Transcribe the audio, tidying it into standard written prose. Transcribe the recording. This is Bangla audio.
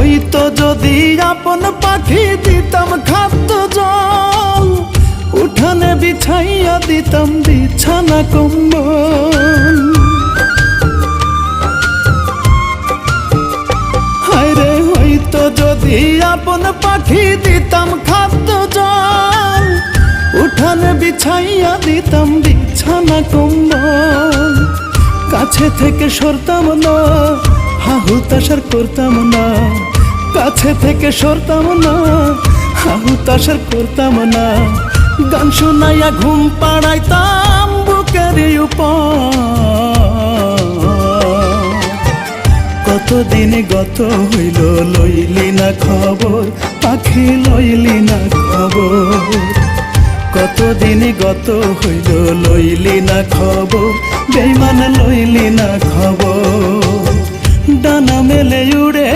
হইতো যদি আপন পাখি দিতাম খাদ্য জল, উঠানে বিছাইয়া দিতাম বিছানা কম্বল। হায়রে হইতো যদি আপন পাখি দিতাম খাদ্য জল, উঠানে বিছাইয়া দিতাম বিছানা কম্বল। কাছে থেকে সরতাম না, হাহুতাশার করতাম না, কাছে থেকে সরতাম না, হাহুতাশার করতাম না। গান শোনাইয়া ঘুম পাড়াইতাম বুকের উপর। কতদিন গত হইল লইলি না খবর, পাখি লইলি না খবর। কতদিন গত হইল লইলি না খবর, বেঈমান লইলি না খবর। ডানা মেলে উড়ে